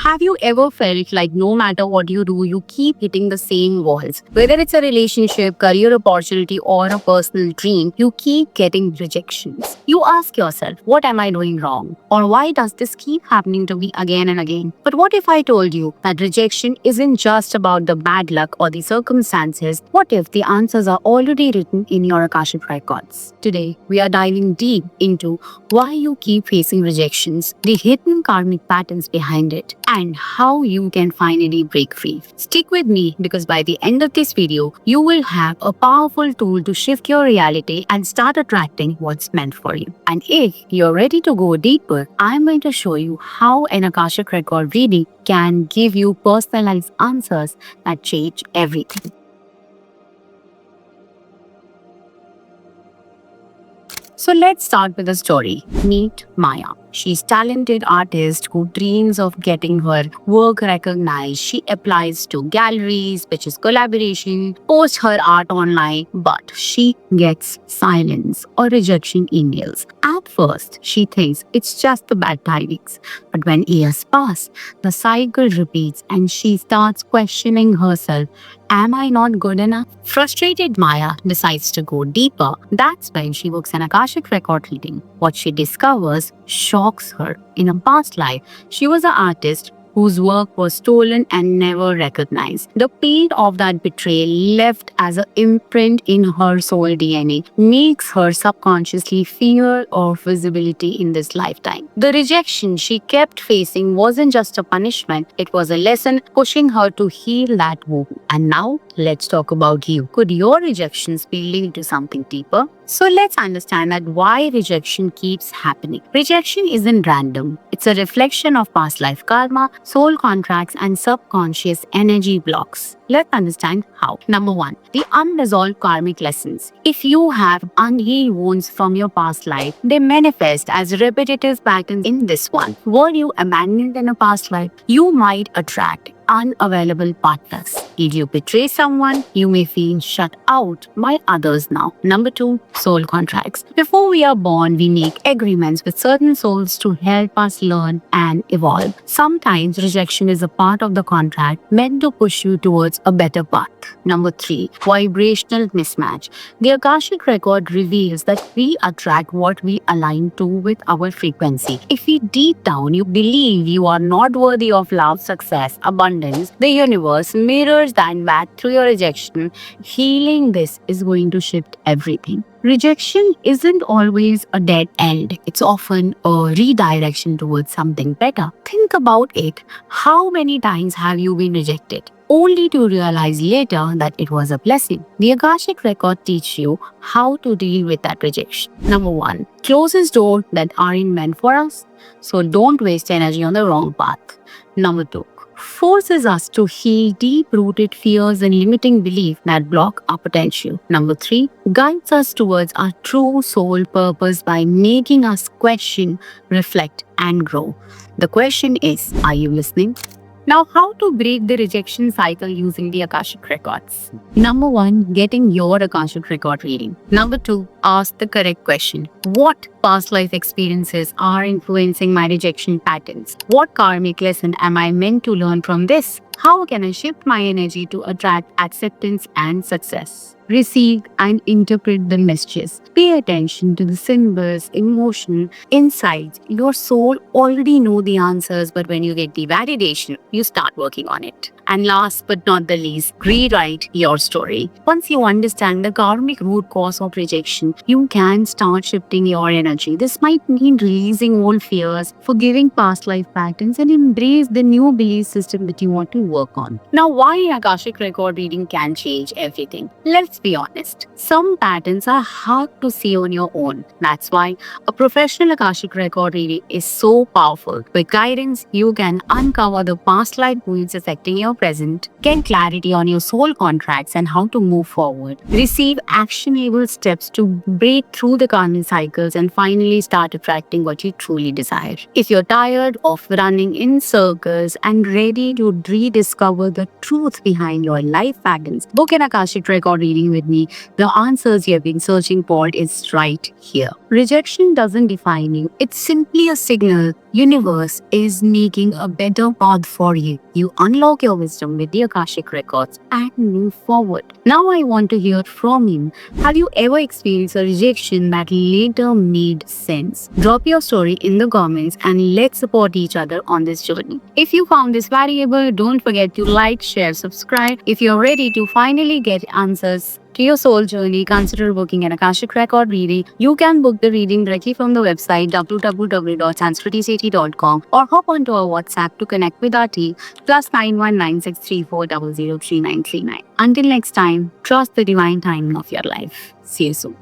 Have you ever felt like no matter what you do, you keep hitting the same walls? Whether it's a relationship, career opportunity, or a personal dream, you keep getting rejections. You ask yourself, what am I doing wrong? Or why does this keep happening to me again and again? But what if I told you that rejection isn't just about the bad luck or the circumstances? What if the answers are already written in your Akashic records? Today, we are diving deep into why you keep facing rejections, the hidden karmic patterns behind it, and how you can finally break free. Stick with me because by the end of this video, you will have a powerful tool to shift your reality and start attracting what's meant for you. And if you're ready to go deeper, I'm going to show you how an Akashic record reading can give you personalized answers that change everything. So let's start with a story. Meet Maya. She's a talented artist who dreams of getting her work recognized. She applies to galleries, pitches collaboration, posts her art online, but she gets silence or rejection emails. At first, she thinks it's just the bad tidings. But when years pass, the cycle repeats and she starts questioning herself. Am I not good enough? Frustrated, Maya decides to go deeper. That's when she books an Akashic record reading. What she discovers shocks her. In a past life, she was an artist whose work was stolen and never recognized. The pain of that betrayal left as an imprint in her soul DNA makes her subconsciously fear of visibility in this lifetime. The rejection she kept facing wasn't just a punishment, it was a lesson pushing her to heal that wound. And now, let's talk about you. Could your rejections be linked to something deeper? So let's understand that why rejection keeps happening. Rejection isn't random. It's a reflection of past life karma, soul contracts, and subconscious energy blocks. Let's understand how. Number one, the unresolved karmic lessons. If you have unhealed wounds from your past life, they manifest as repetitive patterns in this one. Were you abandoned in a past life? You might attract unavailable partners. Did you betray someone? You may feel shut out by others now. Number two, soul contracts. Before we are born, we make agreements with certain souls to help us learn and evolve. Sometimes rejection is a part of the contract meant to push you towards a better path. Number three, vibrational mismatch. The Akashic record reveals that we attract what we align to with our frequency. If we deep down you believe you are not worthy of love, success, abundance, the universe mirrors that back through your rejection. Healing this is going to shift everything. Rejection isn't always a dead end. It's often a redirection towards something better. Think about it. How many times have you been rejected, only to realize later that it was a blessing? The Akashic record teaches you how to deal with that rejection. Number one, closes doors that aren't meant for us. So don't waste energy on the wrong path. Number two, forces us to heal deep-rooted fears and limiting beliefs that block our potential. Number three, guides us towards our true soul purpose by making us question, reflect, and grow. The question is, are you listening? Now, how to break the rejection cycle using the Akashic records? Number one, getting your Akashic record reading. Number two, ask the correct question. What past life experiences are influencing my rejection patterns? What karmic lesson am I meant to learn from this? How can I shift my energy to attract acceptance and success? Receive and interpret the messages. Pay attention to the symbols, emotion, insights. Your soul already know the answers, but when you get the validation, you start working on it. And last but not the least, rewrite your story. Once you understand the karmic root cause of rejection, you can start shifting your energy. This might mean releasing old fears, forgiving past life patterns, and embrace the new belief system that you want to work on. Now, why Akashic record reading can change everything? Let's be honest. Some patterns are hard to see on your own. That's why a professional Akashic record reading is so powerful. With guidance, you can uncover the past life wounds affecting your present, get clarity on your soul contracts and how to move forward, receive actionable steps to break through the karmic cycles, and finally start attracting what you truly desire. If you're tired of running in circles and ready to rediscover the truth behind your life patterns, book an Akashic record reading with me. The answers you have been searching for is right here. Rejection doesn't define you. It's simply a signal universe is making a better path for you. You unlock your wisdom with the Akashic records and move forward. Now I want to hear from you. Have you ever experienced a rejection that later made sense? Drop your story in the comments and let's support each other on this journey. If you found this valuable, don't forget to like, share, subscribe. If you're ready to finally get answers to your soul journey, consider booking an Akashic record reading. You can book the reading directly from the website www.sanskritiseti.com or hop onto our WhatsApp to connect with our team +919634003939. Until next time, trust the divine timing of your life. See you soon.